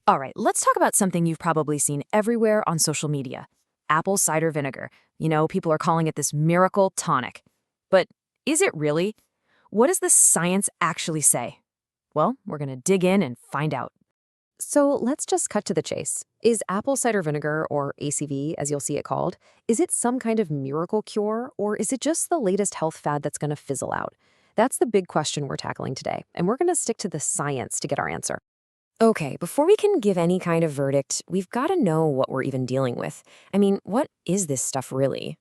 All right, let's talk about something you've probably seen everywhere on social media. Apple cider vinegar. People are calling it this miracle tonic. But is it really? What does the science actually say? Well, we're going to dig in and find out. So let's just cut to the chase. Is apple cider vinegar, or ACV as you'll see it called, is it some kind of miracle cure, or is it just the latest health fad that's going to fizzle out? That's the big question we're tackling today, and we're going to stick to the science to get our answer. Okay, before we can give any kind of verdict, we've got to know what we're even dealing with. I mean, what is this stuff really?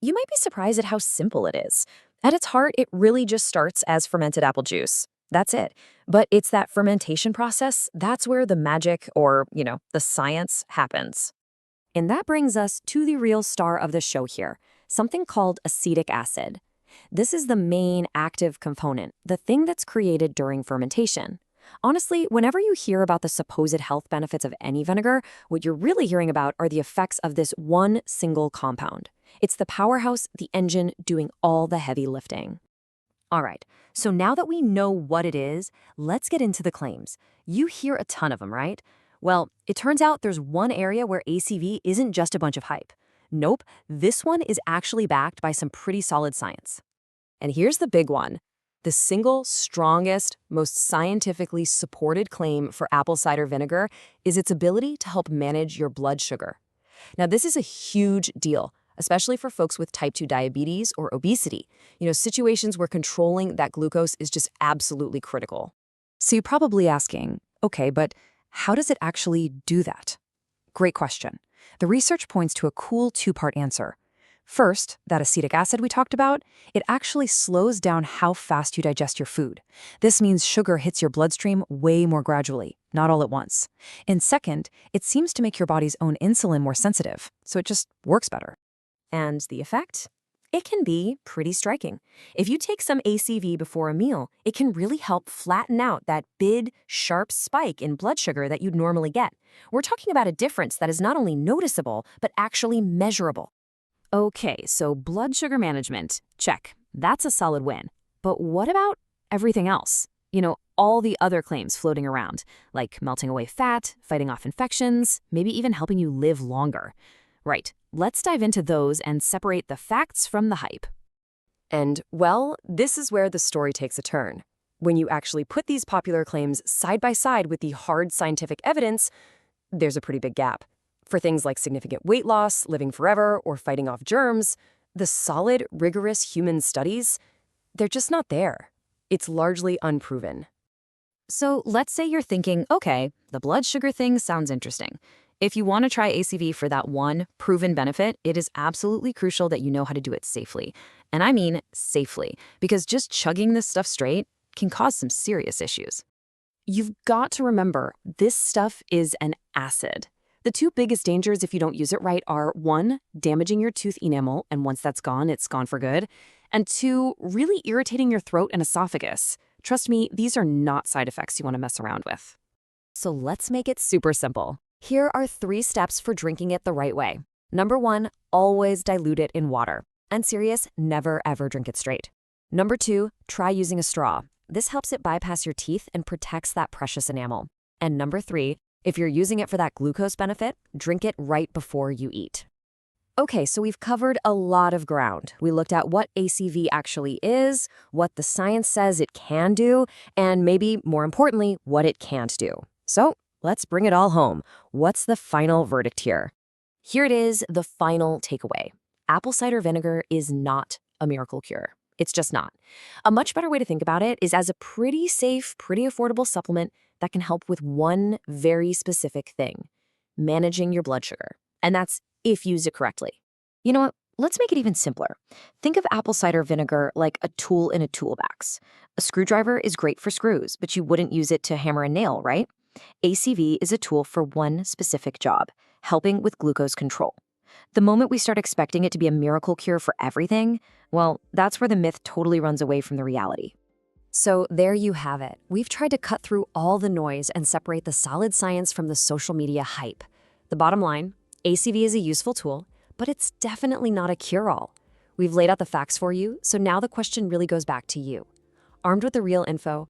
You might be surprised at how simple it is. At its heart, it really just starts as fermented apple juice. That's it. But it's that fermentation process, that's where the magic or, the science happens. And that brings us to the real star of the show here, something called acetic acid. This is the main active component, the thing that's created during fermentation. Honestly, whenever you hear about the supposed health benefits of any vinegar, what you're really hearing about are the effects of this one single compound. It's the powerhouse, the engine, doing all the heavy lifting. All right, so now that we know what it is, let's get into the claims. You hear a ton of them, right? Well, it turns out there's one area where ACV isn't just a bunch of hype. Nope, this one is actually backed by some pretty solid science. And here's the big one. The single strongest, most scientifically supported claim for apple cider vinegar is its ability to help manage your blood sugar. Now, this is a huge deal, especially for folks with type 2 diabetes or obesity, situations where controlling that glucose is just absolutely critical. So you're probably asking, okay, but how does it actually do that? Great question. The research points to a cool two-part answer. First, that acetic acid we talked about, it actually slows down how fast you digest your food. This means sugar hits your bloodstream way more gradually, not all at once. And second, it seems to make your body's own insulin more sensitive, so it just works better. And the effect? It can be pretty striking. If you take some ACV before a meal, it can really help flatten out that big, sharp spike in blood sugar that you'd normally get. We're talking about a difference that is not only noticeable, but actually measurable. Okay, so blood sugar management, check. That's a solid win. But what about everything else? All the other claims floating around, like melting away fat, fighting off infections, maybe even helping you live longer. Right, let's dive into those and separate the facts from the hype. And, well, this is where the story takes a turn. When you actually put these popular claims side by side with the hard scientific evidence, there's a pretty big gap. For things like significant weight loss, living forever, or fighting off germs, the solid, rigorous human studies, they're just not there. It's largely unproven. So let's say you're thinking, okay, the blood sugar thing sounds interesting. If you want to try ACV for that one proven benefit, it is absolutely crucial that you know how to do it safely. And I mean safely, because just chugging this stuff straight can cause some serious issues. You've got to remember, this stuff is an acid. The two biggest dangers if you don't use it right are, one, damaging your tooth enamel, and once that's gone, it's gone for good. And two, really irritating your throat and esophagus. Trust me, these are not side effects you want to mess around with. So let's make it super simple. Here are 3 steps for drinking it the right way. Number 1, always dilute it in water. And serious, never ever drink it straight. Number 2, try using a straw. This helps it bypass your teeth and protects that precious enamel. And number 3, if you're using it for that glucose benefit, drink it right before you eat. Okay, so we've covered a lot of ground. We looked at what ACV actually is, what the science says it can do, and maybe more importantly, what it can't do. So let's bring it all home. What's the final verdict here? Here it is, the final takeaway. Apple cider vinegar is not a miracle cure. It's just not. A much better way to think about it is as a pretty safe, pretty affordable supplement that can help with one very specific thing, managing your blood sugar. And that's if used it correctly. You know what? Let's make it even simpler. Think of apple cider vinegar like a tool in a toolbox. A screwdriver is great for screws, but you wouldn't use it to hammer a nail, right? ACV is a tool for one specific job, helping with glucose control. The moment we start expecting it to be a miracle cure for everything, well, that's where the myth totally runs away from the reality. So there you have it. We've tried to cut through all the noise and separate the solid science from the social media hype. The bottom line, ACV is a useful tool, but it's definitely not a cure-all. We've laid out the facts for you, so now the question really goes back to you. Armed with the real info,